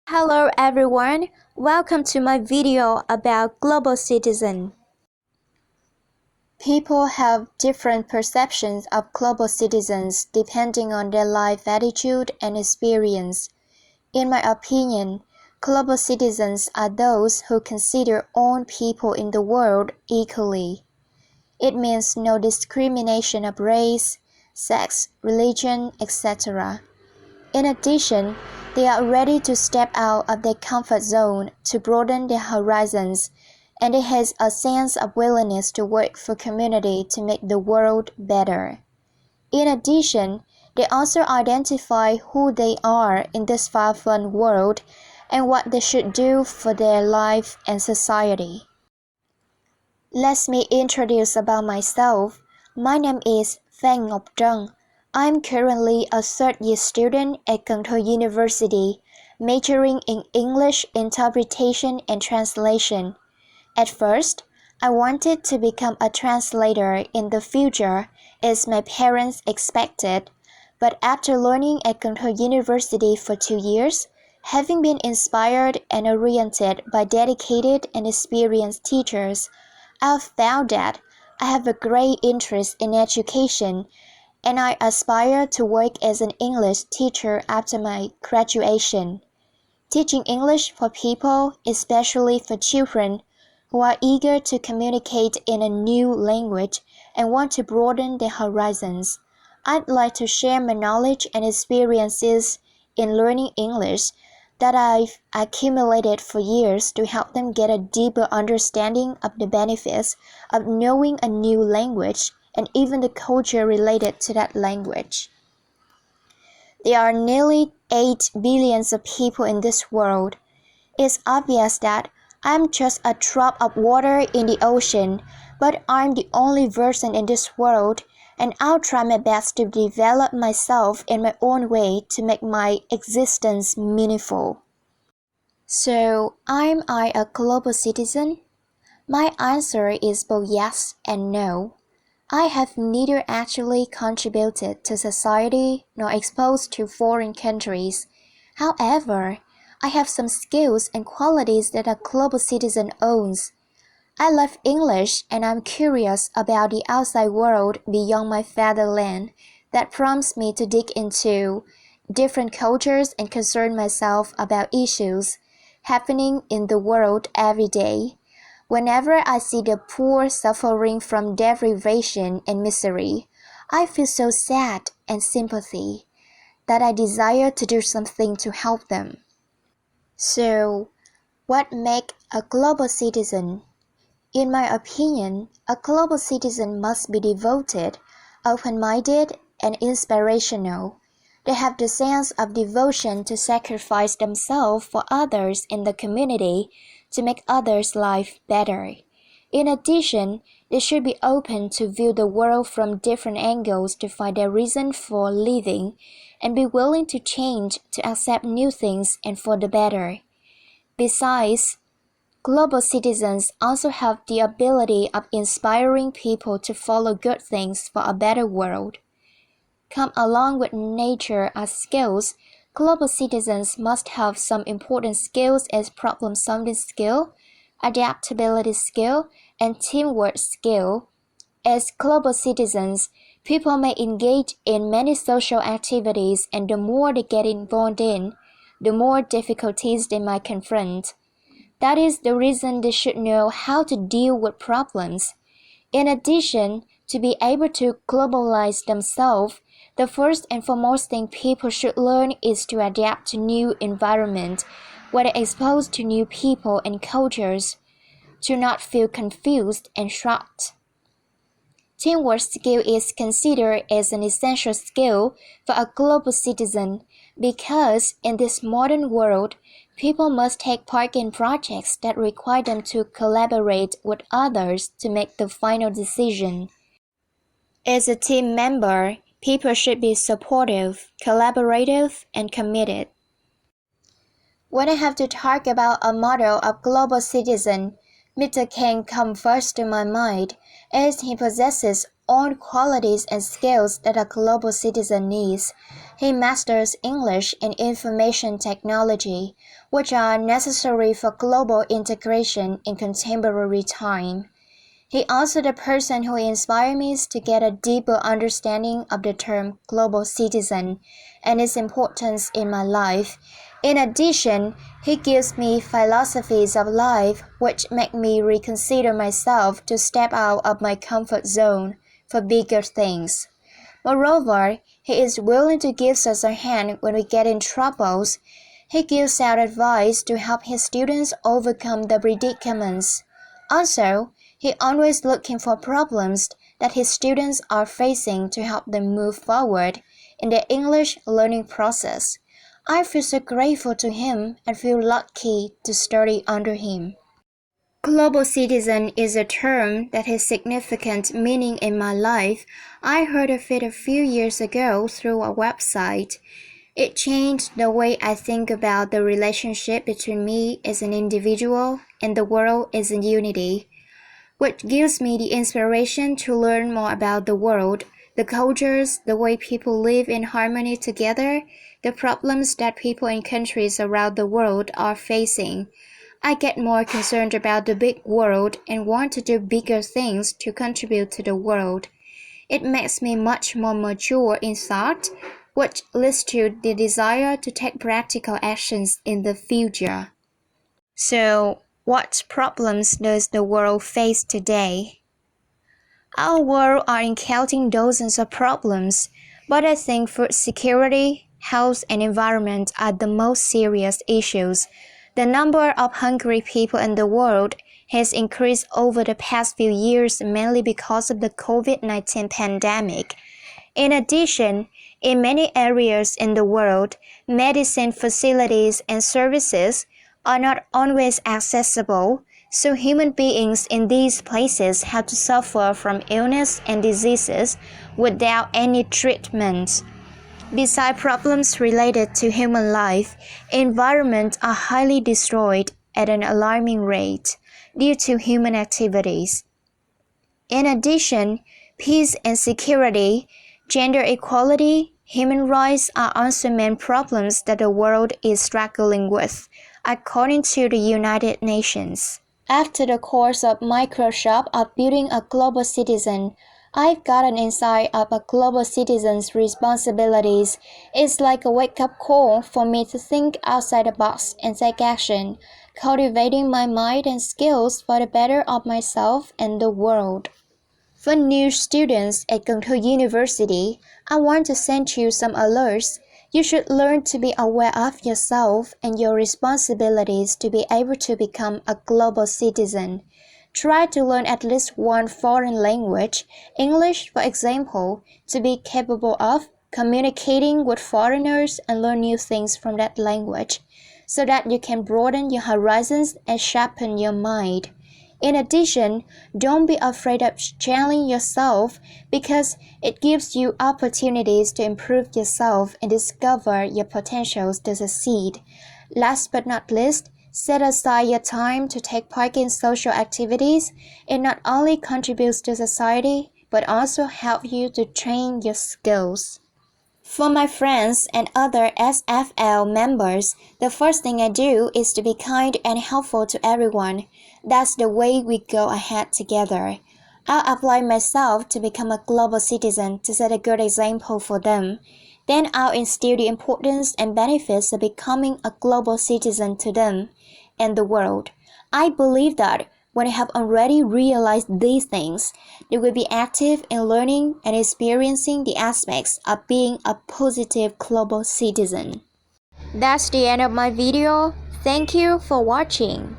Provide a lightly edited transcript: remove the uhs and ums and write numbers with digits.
Hello everyone, welcome to my video about global citizen. People have different perceptions of global citizens depending on their life attitude and experience. In my opinion, global citizens are those who consider all people in the world equally. It means no discrimination of race, sex, religion, etc. In addition, they are ready to step out of their comfort zone to broaden their horizons, and it has a sense of willingness to work for community to make the world better. In addition, they also identify who they are in this far-flung world and what they should do for their life and society. Let me introduce about myself. My name is Phan Ngọc Trân. I'm currently a third-year student at Cần Thơ University, majoring in English Interpretation and Translation. At first, I wanted to become a translator in the future, as my parents expected, but after learning at Cần Thơ University for 2 years, having been inspired and oriented by dedicated and experienced teachers, I've found that I have a great interest in education, and I aspire to work as an English teacher after my graduation. Teaching English for people, especially for children who are eager to communicate in a new language and want to broaden their horizons. I'd like to share my knowledge and experiences in learning English that I've accumulated for years to help them get a deeper understanding of the benefits of knowing a new language and even the culture related to that language. There are nearly 8 billion people in this world. It's obvious that I'm just a drop of water in the ocean, but I'm the only person in this world, and I'll try my best to develop myself in my own way to make my existence meaningful. So, am I a global citizen? My answer is both yes and no. I have neither actually contributed to society nor exposed to foreign countries. However, I have some skills and qualities that a global citizen owns. I love English and I'm curious about the outside world beyond my fatherland that prompts me to dig into different cultures and concern myself about issues happening in the world every day. Whenever I see the poor suffering from deprivation and misery, I feel so sad and sympathy that I desire to do something to help them. So, what makes a global citizen? In my opinion, a global citizen must be devoted, open-minded, and inspirational. They have the sense of devotion to sacrifice themselves for others in the community to make others' life better. In addition, they should be open to view the world from different angles to find their reason for living and be willing to change to accept new things and for the better. Besides, global citizens also have the ability of inspiring people to follow good things for a better world. Come along with nature as skills, global citizens must have some important skills as problem-solving skill, adaptability skill, and teamwork skill. As global citizens, people may engage in many social activities, and the more they get involved in, the more difficulties they might confront. That is the reason they should know how to deal with problems. In addition, to be able to globalize themselves, the first and foremost thing people should learn is to adapt to new environment, whether exposed to new people and cultures, to not feel confused and shocked. Teamwork skill is considered as an essential skill for a global citizen because in this modern world, people must take part in projects that require them to collaborate with others to make the final decision. As a team member, people should be supportive, collaborative, and committed. When I have to talk about a model of global citizen, Mr. King comes first to my mind, as he possesses own qualities and skills that a global citizen needs. He masters English and information technology, which are necessary for global integration in contemporary time. He also the person who inspired me to get a deeper understanding of the term global citizen and its importance in my life. In addition, he gives me philosophies of life which make me reconsider myself to step out of my comfort zone for bigger things. Moreover, he is willing to give us a hand when we get in troubles. He gives out advice to help his students overcome the predicaments. Also, he always looking for problems that his students are facing to help them move forward in their English learning process. I feel so grateful to him and feel lucky to study under him. Global citizen is a term that has significant meaning in my life. I heard of it a few years ago through a website. It changed the way I think about the relationship between me as an individual and the world as a unity, which gives me the inspiration to learn more about the world, the cultures, the way people live in harmony together, the problems that people in countries around the world are facing. I get more concerned about the big world and want to do bigger things to contribute to the world. It makes me much more mature in thought, which leads to the desire to take practical actions in the future. So, what problems does the world face today? Our world are encountering dozens of problems, but I think food security, health, and environment are the most serious issues. The number of hungry people in the world has increased over the past few years mainly because of the COVID-19 pandemic. In addition, in many areas in the world, medicine facilities and services are not always accessible, so human beings in these places have to suffer from illness and diseases without any treatment. Besides problems related to human life, environments are highly destroyed at an alarming rate due to human activities. In addition, peace and security, gender equality, human rights are also main problems that the world is struggling with, according to the United Nations. After the course of Microsoft of building a global citizen, I've got an insight of a global citizen's responsibilities. It's like a wake-up call for me to think outside the box and take action, cultivating my mind and skills for the better of myself and the world. For new students at Gyeongju University, I want to send you some alerts. You should learn to be aware of yourself and your responsibilities to be able to become a global citizen. Try to learn at least one foreign language, English for example, to be capable of communicating with foreigners and learn new things from that language, so that you can broaden your horizons and sharpen your mind. In addition, don't be afraid of challenging yourself because it gives you opportunities to improve yourself and discover your potentials to succeed. Last but not least, set aside your time to take part in social activities. It not only contributes to society, but also helps you to train your skills. For my friends and other SFL members, the first thing I do is to be kind and helpful to everyone. That's the way we go ahead together. I'll apply myself to become a global citizen to set a good example for them. Then I'll instill the importance and benefits of becoming a global citizen to them and the world. I believe that when they have already realized these things, they will be active in learning and experiencing the aspects of being a positive global citizen. That's the end of my video. Thank you for watching.